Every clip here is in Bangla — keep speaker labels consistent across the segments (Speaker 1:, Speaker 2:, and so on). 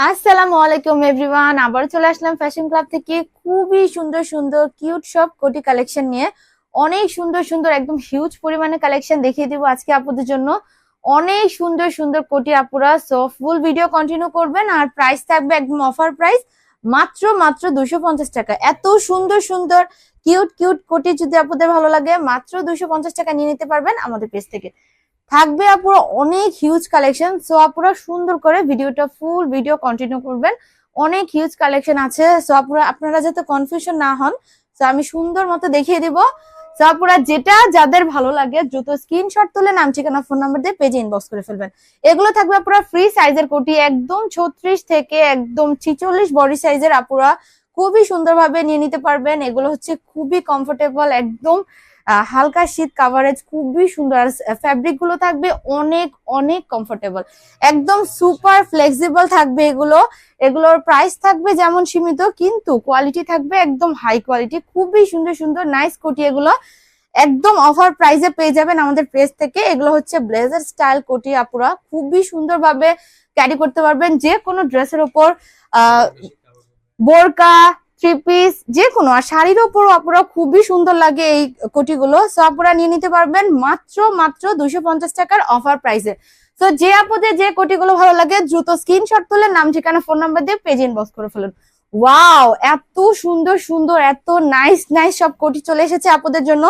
Speaker 1: আসসালামু আলাইকুম এভরিওয়ান, আবার চলে আসলাম ফ্যাশন ক্লাব থেকে খুবই সুন্দর সুন্দর কিউট সব কোটি কালেকশন নিয়ে। অনেক সুন্দর সুন্দর একদম হিউজ পরিমাণে কালেকশন দেখিয়ে দিব আজকে আপুদের জন্য। অনেক সুন্দর সুন্দর কোটি আপুরা, সো ফুল ভিডিও কন্টিনিউ করবেন। আর প্রাইস থাকবে একদম অফার প্রাইস, মাত্র মাত্র 250 টাকা। এত সুন্দর সুন্দর কিউট কিউট কোটি যদি আপনাদের ভালো লাগে, মাত্র 250 টাকা নিয়ে নিতে পারবেন আমাদের পেজ থেকে। থাকবে আপুরা অনেক হিউজ কালেকশন, সো আপুরা সুন্দর করে ভিডিওটা ফুল ভিডিও কন্টিনিউ করবেন। অনেক হিউজ কালেকশন আছে, সো আপুরা আপনারা যাতে কনফিউশন না হন, সো আমি সুন্দর মতো দেখিয়ে দিব। সো আপুরা যেটা যাদের ভালো লাগে দ্রুত স্ক্রিনশট তুলে নাম ঠিকানা ফোন নাম্বার দিয়ে পেজে ইনবক্স করে ফেলবেন। এগুলো থাকবে আপুরা ফ্রি সাইজের কোটি, একদম 36 থেকে একদম 46 বডি সাইজের আপুরা খুবই সুন্দরভাবে নিয়ে নিতে পারবেন। এগুলো হচ্ছে খুবই কমফোর্টেবল, একদম হালকা শীত কাভারেজ, খুবই সুন্দর। ফ্যাব্রিক গুলো থাকবে অনেক অনেক কমফোর্টেবল, একদম সুপার ফ্লেক্সিবল থাকবে এগুলো। এগুলোর প্রাইস থাকবে যেমন সীমিত, কিন্তু কোয়ালিটি থাকবে একদম হাই কোয়ালিটি। খুবই সুন্দর সুন্দর নাইস কোটি, এগুলো একদম অফার প্রাইসে পেয়ে যাবেন আমাদের পেজ থেকে। এগুলো হচ্ছে ব্লেজার স্টাইল কোটি আপুরা, খুবই সুন্দরভাবে ক্যারি করতে পারবেন যে কোনো ড্রেসের উপর, বোরকা, থ্রি পিস, যে কোনো। আর শাড়ির উপর আপুরা খুবই সুন্দর লাগে এই কোটিগুলো, সো আপুরা নিয়ে নিতে পারবেন মাত্র মাত্র 250 টাকার অফার প্রাইসে। তো যে আপুদের যে কোটিগুলো ভালো লাগে দ্রুত স্ক্রিনশট তুলে নাম ঠিকানা ফোন নাম্বার দিয়ে পেজ ইনবক্স করে ফেলুন। ওয়াও, এত সুন্দর সুন্দর এত নাইস নাইস সব কোটি চলে এসেছে আপুদের জন্য।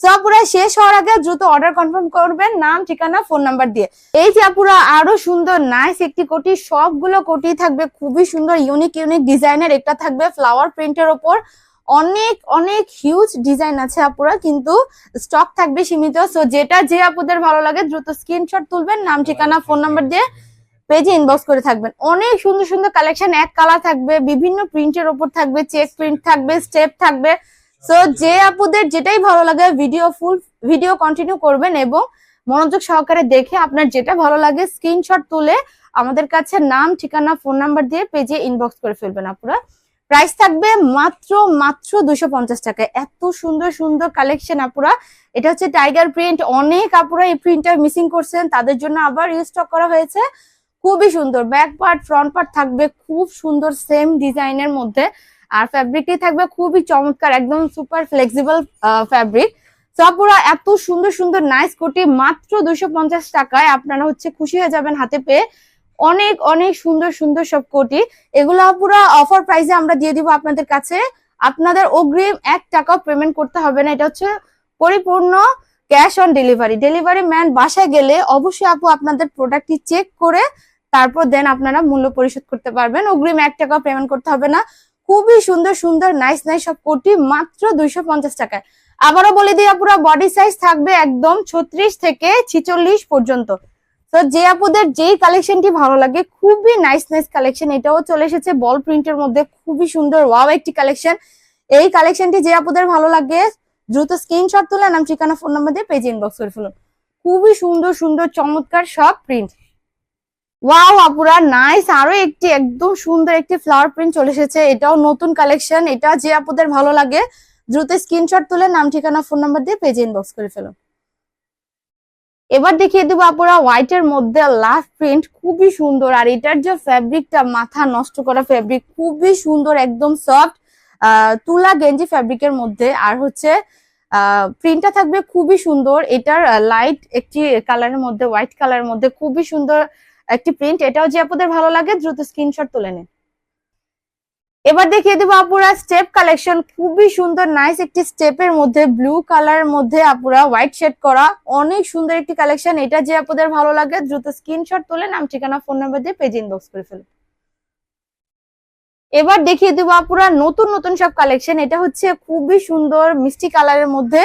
Speaker 1: সো আপুরা শেষ হওয়ার আগে দ্রুত অর্ডার কনফার্ম করবেন নাম ঠিকানা ফোন নাম্বার দিয়ে। এই যে আপুরা আরো সুন্দর নাইস একটি কোটি, সবগুলো কোটি থাকবে খুবই সুন্দর ইউনিক ইউনিক ডিজাইনের। একটা থাকবে ফ্লাওয়ার প্রিন্টের ওপর, অনেক অনেক হিউজ ডিজাইন আছে আপুরা, কিন্তু স্টক থাকবে সীমিত। সো যেটা যে আপুদের ভালো লাগে দ্রুত স্ক্রিনশট তুলবেন নাম ঠিকানা ফোন নাম্বার দিয়ে পেজে ইনবক্স করে থাকবেন। অনেক সুন্দর সুন্দর কালেকশন, এক কালার থাকবে, বিভিন্ন প্রিন্টের ওপর থাকবে, চেক প্রিন্ট থাকবে, স্টেপ থাকবে। সো যে আপুদের যেটাই ভালো লাগে ফুল ভিডিও কন্টিনিউ করবেন এবং মনোযোগ সহকারে দেখে আপনার যেটা ভালো লাগে স্ক্রিনশট তুলে আমাদের কাছে নাম ঠিকানা ফোন নাম্বার দিয়ে পেজে ইনবক্স করে ফেলবেন আপুরা। প্রাইস থাকবে মাত্র মাত্র 250 টাকায়। এত সুন্দর সুন্দর কালেকশন আপুরা। এটা হচ্ছে টাইগার প্রিন্ট, অনেক আপুরা এই প্রিন্টটা মিসিং করছেন, তাদের জন্য আবার রিস্টক করা হয়েছে। খুবই সুন্দর, ব্যাক পার্ট ফ্রন্ট পার্ট থাকবে খুব সুন্দর সেম ডিজাইনের মধ্যে। আর ফ্যাব্রিকটি থাকবে খুবই চমৎকার, একদম সুপার ফ্লেক্সিবল ফ্যাব্রিক। তো আপুরা এত সুন্দর সুন্দর নাইস কোটি মাত্র 250 টাকায় আপনারা হচ্ছে খুশি হয়ে যাবেন হাতে পেয়ে। অনেক অনেক সুন্দর সুন্দর সব কোটি, এগুলো পুরো অফার প্রাইসে আমরা দিয়ে দিব আপনাদের কাছে। আপনাদের অগ্রিম 1 টাকাও পেমেন্ট করতে হবে না, এটা হচ্ছে পরিপূর্ণ cash on delivery. Delivery man বাসায় গেলে অবশ্যই আপু আপনাদের প্রোডাক্টটি চেক করে তারপর দেন আপনারা মূল্য পরিশোধ করতে পারবেন, অগ্রিম 1 টাকাও পেমেন্ট করতে হবে না। খুবই সুন্দর সুন্দর নাইস নাইস সব কোটি মাত্র 250 টাকায়। আবারও বলে দিই আপুরা, বডি সাইজ থাকবে একদম 36 থেকে 46 পর্যন্ত। তো যে আপুদের যেই কালেকশনটি ভালো লাগে, খুবই নাইস নাইস কালেকশন। এটাও চলে এসেছে বল প্রিন্টের মধ্যে, খুবই সুন্দর ওয়াও একটি কালেকশন। এই কালেকশনটি যে আপুদের ভালো লাগে দ্রুত স্ক্রিনশট তুলে নাম ঠিকানা ফোন নাম্বার দিয়ে পেজে ইনবক্স করে ফেলুন। খুবই সুন্দর সুন্দর চমৎকার সব প্রিন্ট। ওয়াও আপুরা নাইস, আরো একটি একদম সুন্দর একটি ফ্লাওয়ার প্রিন্ট চলে এসেছে, এটাও নতুন কালেকশন। এটা যে আপুদের ভালো লাগে দ্রুত স্ক্রিনশট তুলে নাম ঠিকানা ফোন নাম্বার দিয়ে পেজে ইনবক্স করে ফেলুন। এবার দেখিয়ে দেবো আপুরা হোয়াইট এর মধ্যে লাভ প্রিন্ট, খুবই সুন্দর। আর এটার যে ফ্যাব্রিকটা মাথা নষ্ট করা ফ্যাব্রিক, খুবই সুন্দর, একদম সফট তুলা গেঞ্জি ফ্যাব্রিকের মধ্যে। আর হচ্ছে প্রিন্টটা থাকবে খুবই সুন্দর, এটার লাইট একটি কালারের মধ্যে, হোয়াইট কালারের মধ্যে, খুবই সুন্দর একটি প্রিন্ট। এটাও যে আপনাদের ভালো লাগে দ্রুত স্ক্রিনশট তুলে নিন। এবার দেখিয়ে দেবো আপুরা স্টেপ কালেকশন, খুবই সুন্দর নাইস একটি স্টেপের মধ্যে ব্লু কালারের মধ্যে আপুরা হোয়াইট শেড করা, অনেক সুন্দর একটি কালেকশন। এটা যে আপনাদের ভালো লাগে দ্রুত স্ক্রিনশট তুলে নাম ঠিকানা ফোন নাম্বার দিয়ে পেজ ইনবক্স করে ফেলুন। এবার দেখিয়ে দেবো আপুরা নতুন নতুন সব কালেকশন। এটা হচ্ছে খুবই সুন্দর মিষ্টি কালারের মধ্যে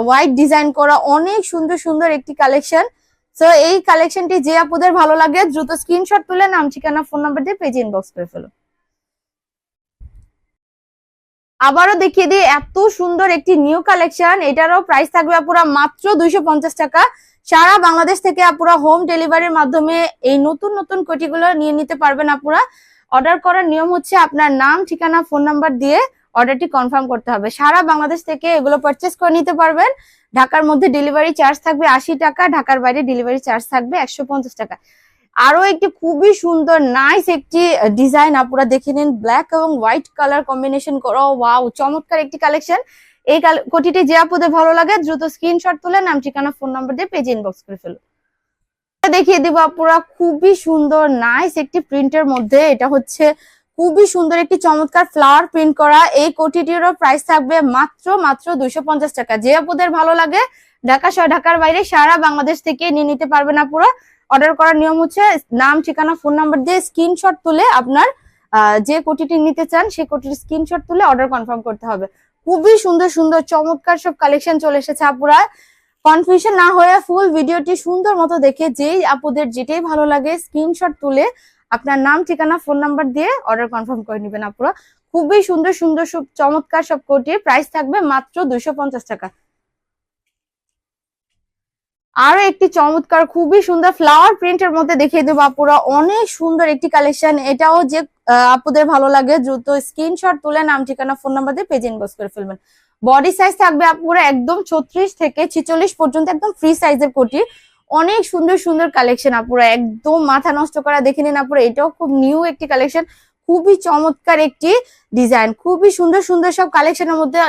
Speaker 1: হোয়াইট ডিজাইন করা, অনেক সুন্দর সুন্দর একটি কালেকশন। তো এই কালেকশনটি যে আপনাদের ভালো লাগে দ্রুত স্ক্রিনশট তুলে নাম ঠিকানা ফোন নাম্বার দিয়ে পেজ ইনবক্স করে ফেলুন। আবারও দেখিয়ে দিই এত সুন্দর একটি নিউ কালেকশন, এটারও প্রাইস থাকবে আপুরা মাত্র 250 টাকা। সারা বাংলাদেশ থেকে আপুরা হোম ডেলিভারির মাধ্যমে এই নতুন নতুন কোটিগুলো নিয়ে নিতে পারবেন আপুরা। অর্ডার করার নিয়ম হচ্ছে আপনার নাম ঠিকানা ফোন নাম্বার দিয়ে অর্ডারটি কনফার্ম করতে হবে। সারা বাংলাদেশ থেকে এগুলো পারচেস করে নিতে পারবেন। ঢাকার মধ্যে ডেলিভারি চার্জ থাকবে 80 টাকা, ঢাকার বাইরে ডেলিভারি চার্জ থাকবে 150 টাকা। আরো একটি খুবই সুন্দর নাইস একটি ডিজাইন আপনারা দেখে নিন, ব্ল্যাক এবং হোয়াইট কালার কম্বিনেশন করা, ওয়াও চমৎকার একটি কালেকশন। এই কোটিটি যে আপনাদের ভালো লাগে দ্রুত স্ক্রিনশট তুলে নাম ঠিকানা ফোন নাম্বার দিয়ে পেজে ইনবক্স করে ফেলুন। দেখিয়ে দিব আপুরা খুবই সুন্দর নাইস একটি প্রিন্টের মধ্যে, এটা হচ্ছে খুবই সুন্দর একটি চমৎকার ফ্লাওয়ার প্রিন্ট করা। এই কোটিটিরও প্রাইস থাকবে মাত্র 250 টাকা। যে আপুদের ভালো লাগে ঢাকা সহ ঢাকার বাইরে সারা বাংলাদেশ থেকে নিয়ে নিতে পারবেন আপুরা। অর্ডার করার নিয়ম হচ্ছে নাম ঠিকানা ফোন নাম্বার দিয়ে স্ক্রিনশট তুলে আপনার যে কোটিটি নিতে চান সেই কোটির স্ক্রিনশট তুলে অর্ডার কনফার্ম করতে হবে। খুবই সুন্দর সুন্দর চমৎকার সব কালেকশন চলে এসেছে আপুরা। কনফিউশন না হয়ে ফুল ভিডিওটি সুন্দর মতো দেখে যেই আপুদের যেটাই ভালো লাগে স্ক্রিনশট তুলে আপনার নাম ঠিকানা ফোন নাম্বার দিয়ে অর্ডার কনফার্ম করে নেবেন আপুরা। খুবই সুন্দর সুন্দর সব চমৎকার সব কোটি, প্রাইস থাকবে মাত্র 250 টাকা। আরো একটি চমৎকার খুবই সুন্দর ফ্লাওয়ার প্রিন্টের মধ্যে দেখিয়ে দেবো আপুরা, অনেক সুন্দর একটি কালেকশন। এটাও যে আপুদের ভালো লাগে দ্রুত স্ক্রিনশট তুলে নাম ঠিকানা ফোন নাম্বার দিয়ে পেজ ইনবক্স করে ফেলবেন। বডি সাইজ থাকবে আপুরা একদম 36 থেকে 46 পর্যন্ত, একদম ফ্রি সাইজের কোটি। অনেক সুন্দর সুন্দর কালেকশন আপুরা, একদম মাথা নষ্ট করা দেখে নিন আপুরা। এটাও খুব নিউ একটি কালেকশন, খুবই চমৎকার একটি ডিজাইন, খুবই সুন্দর সুন্দর সব কালেকশনের মধ্যে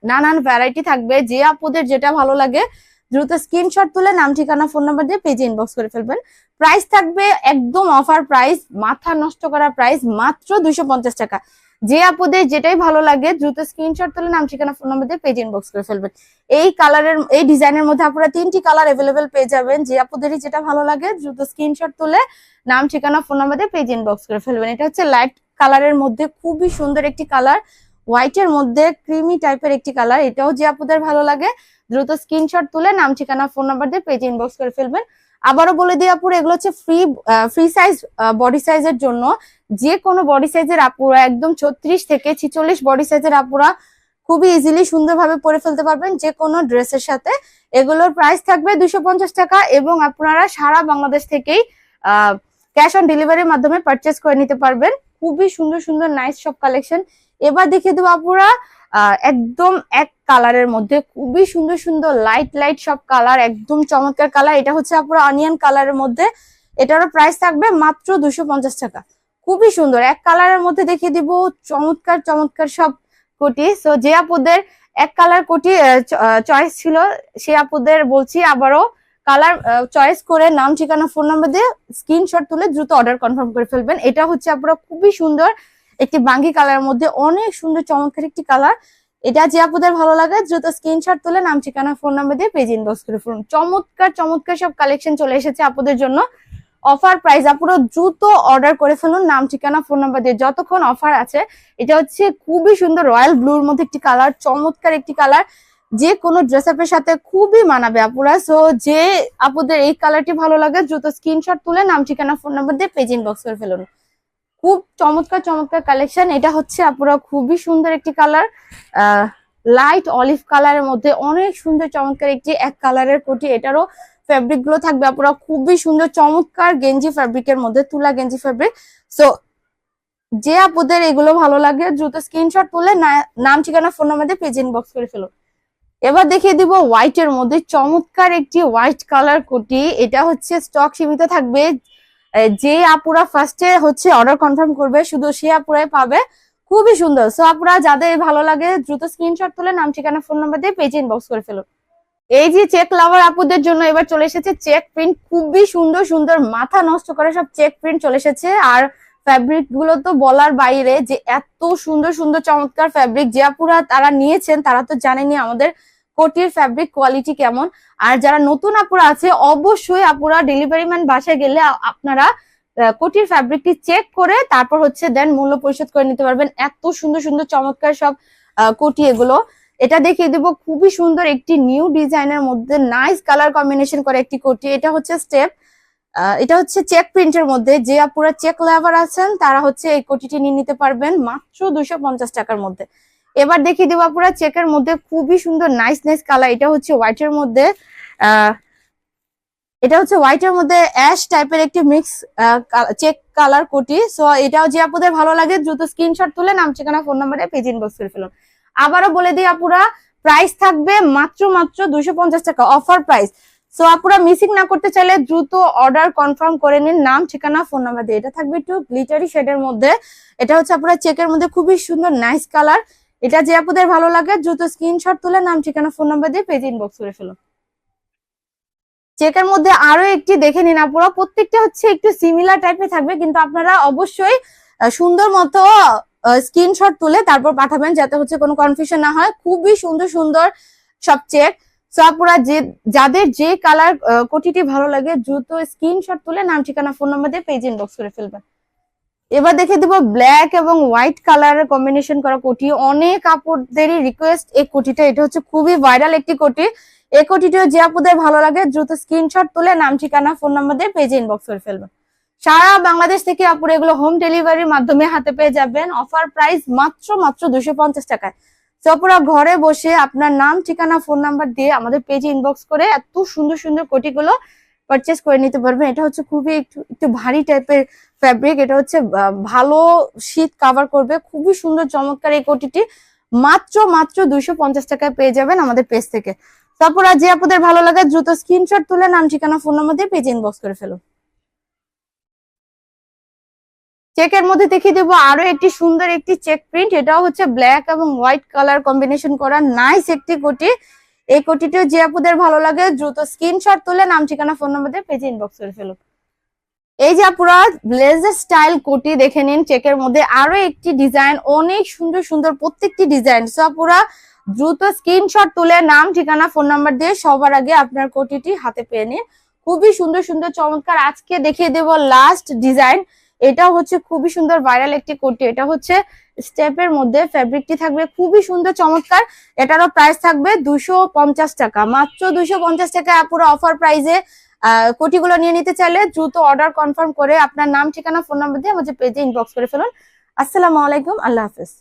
Speaker 1: নানান ভ্যারাইটি থাকবে। যে আপুদের যেটা ভালো লাগে দ্রুত স্ক্রিনশট তুলে নাম ঠিকানা ফোন নাম্বার দিয়ে পেজে ইনবক্স করে ফেলবেন। প্রাইস থাকবে একদম অফার প্রাইস, মাথা নষ্ট করা প্রাইস, মাত্র 250 টাকা। যে আপুদের যেটাই ভালো লাগে দ্রুত স্ক্রিনশট তুলে নাম ঠিকানা ফোন নাম্বার দিয়ে পেজ ইনবক্স করে ফেলবেন। এই কালারের এই ডিজাইনের মধ্যে আপনারা 3টি কালার অ্যাভেলেবেল পেয়ে যাবেন। যে আপুদেরই যেটা ভালো লাগে দ্রুত স্ক্রিনশট তুলে নাম ঠিকানা ফোন নাম্বার দিয়ে পেজ ইনবক্স করে ফেলবেন। এটা হচ্ছে লাইট কালারের মধ্যে খুবই সুন্দর একটি কালার, হোয়াইটের মধ্যে ক্রিমি টাইপের একটি কালার। এটাও যে আপুদের ভালো লাগে দ্রুত স্ক্রিনশট তুলে নাম ঠিকানা ফোন নাম্বার দিয়ে পেজে ইনবক্স করে ফেলবেন। আবারও বলে দিই আপুরা, এগুলো হচ্ছে ফ্রি সাইজ বডি সাইজের জন্য। যে কোনো বডি সাইজের আপুরা একদম 36 থেকে 46 বডি সাইজের আপুরা খুবই ইজিলি সুন্দরভাবে পরে ফেলতে পারবেন যে কোনো ড্রেসের সাথে। এগুলোর প্রাইস থাকবে 250 টাকা এবং আপনারা সারা বাংলাদেশ থেকেই ক্যাশ অন ডেলিভারির মাধ্যমে পারচেস করে নিতে পারবেন। খুবই সুন্দর সুন্দর নাইস সব কালেকশন। এবার দেখিয়ে দেবো আপুরা একদম এক কালারের মধ্যে খুবই সুন্দর সুন্দর লাইট লাইট সব কালার, একদম চমৎকার কালার। এটা হচ্ছে আপুরা অনিয়ন কালারের মধ্যে, এটারও প্রাইস থাকবে মাত্র 250 টাকা। খুবই সুন্দর এক কালারের মধ্যে দেখিয়ে দিব চমৎকার চমৎকার সব কোটি। সো যে আপুদের এক কালার কোটি চয়েস ছিল সে আপুদের বলছি আবারও কালার চয়েস করে নাম ঠিকানা ফোন নাম্বার দিয়ে স্ক্রিনশট তুলে দ্রুত অর্ডার কনফার্ম করে ফেলবেন। এটা হচ্ছে আপুরা খুবই সুন্দর একটি বাঙ্গি কালারের মধ্যে, অনেক সুন্দর চমৎকার একটি কালার। এটা যে আপুদের ভালো লাগে দ্রুত স্ক্রিনশট তুলে নাম ঠিকানা ফোন নাম্বার দিয়ে পেজ ইনবক্স করে ফেলুন। চমৎকার চমৎকার সব কালেকশন চলে এসেছে আপুদের জন্য অফার প্রাইস। আপুরা দ্রুত অর্ডার করে ফেলুন নাম ঠিকানা ফোন নাম্বার দিয়ে যতক্ষণ অফার আছে। এটা হচ্ছে খুবই সুন্দর রয়্যাল ব্লুর মধ্যে একটি কালার, চমৎকার একটি কালার, যে কোনো ড্রেস আপের সাথে খুবই মানাবে আপুরা। সো যে আপুদের এই কালারটি ভালো লাগে দ্রুত স্ক্রিনশট তুলে নাম ঠিকানা ফোন নাম্বার দিয়ে পেজ ইনবক্স করে ফেলুন। খুব চমৎকার চমৎকার কালেকশন। এটা হচ্ছে আপুরা খুবই সুন্দর একটি কালার, লাইট অলিভ কালারের মধ্যে অনেক সুন্দর চমৎকার একটি এক কালারের কোটি। এটারও ফেব্রিক গুলো থাকবে আপুরা খুবই সুন্দর চমৎকার গেঞ্জি ফেব্রিকের মধ্যে, তুলা গেঞ্জি ফেব্রিক। সো যে আপুদের এগুলো ভালো লাগে দ্রুত স্ক্রিনশট তুলে নাম ঠিকানা ফোন নাম্বার দিয়ে পেজ ইনবক্স করে ফেলুন। এবার দেখিয়ে দিব হোয়াইট এর মধ্যে চমৎকার একটি হোয়াইট কালার কোটি। এটা হচ্ছে স্টক সীমিত থাকবে, যে আপুরা ফার্স্টে হচ্ছে অর্ডার কনফার্ম করবে শুধু সে আপুরাই পাবে। খুবই সুন্দর। সো আপুরা যাদের ভালো লাগে দ্রুত স্ক্রিনশট তুলে নাম ঠিকানা ফোন নাম্বার দিয়ে পেজে ইনবক্স করে ফেলুন। এই যে চেক লাভার আপুদের জন্য এবার চলে এসেছে চেক প্রিন্ট, খুবই সুন্দর সুন্দর মাথা নষ্ট করে সব চেক প্রিন্ট চলে এসেছে। আর ফ্যাব্রিক গুলো তো বলার বাইরে, যে এত সুন্দর সুন্দর চমৎকার ফ্যাব্রিক। যে আপুরা তারা নিয়েছেন তারা তো জানেনি আমাদের কোটির ফ্যাব্রিক কোয়ালিটি কেমন। আর যারা নতুন আপুরা আছে অবশ্যই আপুরা ডেলিভারি ম্যান বাসায় গেলে আপনারা কোটির ফ্যাব্রিকটি চেক করে তারপর হচ্ছে দেন মূল্য পরিশোধ করে নিতে পারবেন। এত সুন্দর সুন্দর চমৎকার সব কোটি এগুলো। এটা দেখিয়ে দিব খুবই সুন্দর একটি নিউ ডিজাইনের মধ্যে নাইস কালার কম্বিনেশন করে একটি কোটি। এটা হচ্ছে স্টেপ, এটা হচ্ছে চেক প্রিন্টের মধ্যে। যে আপুরা চেক লাভার আছেন তারা হচ্ছে এই কোটিটি নিয়ে নিতে পারবেন মাত্র 250 টাকার মধ্যে। এবার দেখিয়ে দেবো আপুরা চেকের মধ্যে খুবই সুন্দর নাইস নাইস কালার। এটা হচ্ছে হোয়াইটের মধ্যে, এটা হচ্ছে হোয়াইটের মধ্যে অ্যাশ টাইপের একটি মিক্স চেক কালার কোটি। সো এটাও যে আপুদের ভালো লাগে দ্রুত স্ক্রিনশট তুলে নাম ঠিকানা ফোন নাম্বারে পেজ ইনবক্স করে ফেলুন। আবারও বলে দিই আপুরা প্রাইস থাকবে মাত্র 250 টাকা অফার প্রাইস। সো আপুরা মিসিং না করতে চাইলে দ্রুত অর্ডার কনফার্ম করে নিন, নাম ঠিকানা ফোন নাম্বার দিয়ে। এটা থাকবে একটু গ্লিটারি শেডের মধ্যে, এটা হচ্ছে আপুরা চেকের মধ্যে খুবই সুন্দর নাইস কালার। এটা যে আপুদের ভালো লাগে দ্রুত স্ক্রিনশট তুলে নাম ঠিকানা ফোন নাম্বার দিয়ে পেজ ইনবক্স করে ফেলুন। চেকের মধ্যে আরো একটি দেখে নিন আপুরা, প্রত্যেকটা হচ্ছে একটু সিমিলার টাইপের থাকবে, কিন্তু আপনারা অবশ্যই সুন্দর মতো স্ক্রিনশট তুলে তারপর পাঠাবেন যাতে হচ্ছে কোনো কনফিউশন না হয়। খুবই সুন্দর সুন্দর সব চেক। সো আপুরা যাদের যে কালার কোটিটি ভালো লাগে দ্রুত স্ক্রিনশট তুলে নাম ঠিকানা ফোন নাম্বার দিয়ে পেজ ইনবক্স করে ফেলবেন। এবার দেখে দেবো ব্ল্যাক এবং হোয়াইট কালারের কম্বিনেশন করা কোটি। অনেক আপুদেরই রিকোয়েস্ট এই কোটিটা, এটা হচ্ছে খুবই ভাইরাল একটি কোটি। এই কোটিটিও যে আপুদের ভালো লাগে দ্রুত স্ক্রিনশট তুলে নাম ঠিকানা ফোন নাম্বার দিয়ে পেজে ইনবক্স করে ফেলবেন। সারা বাংলাদেশ থেকে আপুরা এগুলো হোম ডেলিভারির মাধ্যমে হাতে পেয়ে যাবেন। অফার প্রাইস মাত্র 250 টাকায়। তো আপুরা ঘরে বসে আপনার নাম ঠিকানা ফোন নাম্বার দিয়ে আমাদের পেজে ইনবক্স করে এত সুন্দর সুন্দর কোটিগুলো পারচেস করে নিতে পারবেন। এটা হচ্ছে খুবই একটু ভারী টাইপের ফ্যাব্রিক, এটা হচ্ছে ভালো শীত কভার করবে। খুবই সুন্দর চমৎকার এই কোটিটি মাত্র 250 টাকায় পেয়ে যাবেন আমাদের পেজ থেকে। তারপর যে আপনাদের ভালো লাগে দ্রুত স্ক্রিনশট তুলে নাম ঠিকানা ফোন নাম্বার দিয়ে পেজে ইনবক্স করে ফেলুন। চেকের মধ্যে দেখিয়ে দেবো আরো একটি সুন্দর একটি চেক প্রিন্ট, এটাও হচ্ছে ব্ল্যাক এবং হোয়াইট কালার কম্বিনেশন করা নাইস একটি কোটি। এই কোটিটিও যে আপনাদের ভালো লাগে দ্রুত স্ক্রিনশট তুলে নাম ঠিকানা ফোন নাম্বার দিয়ে পেজে ইনবক্স করে ফেলুন। এই যে আপুরা ব্লেজার স্টাইল কোটি দেখে নিন, চেকের মধ্যে আরো একটি ডিজাইন, অনেক সুন্দর সুন্দর প্রত্যেকটি ডিজাইন। সো আপুরা দ্রুত স্ক্রিনশট তুলে নাম ঠিকানা ফোন নাম্বার দিয়ে সবার আগে আপনার কোটিটি হাতে পেয়ে নিন। খুবই সুন্দর সুন্দর চমৎকার। আজকে দেখিয়ে দেব লাস্ট ডিজাইন, এটা হচ্ছে খুবই সুন্দর ভাইরাল একটি কোটি। এটা হচ্ছে স্টেপের মধ্যে, ফ্যাব্রিকটি থাকবে খুবই সুন্দর চমৎকার। এটারও প্রাইস থাকবে 250 টাকা, মাত্র 250 টাকায় আপুরা অফার প্রাইসে কোটিগুলো নিয়ে নিতে চাইলে দ্রুত অর্ডার কনফার্ম করে আপনার নাম ঠিকানা ফোন নাম্বার দিয়ে আমাদের পেজে ইনবক্স করে ফেলুন। আসসালামু আলাইকুম, আল্লাহ হাফেজ।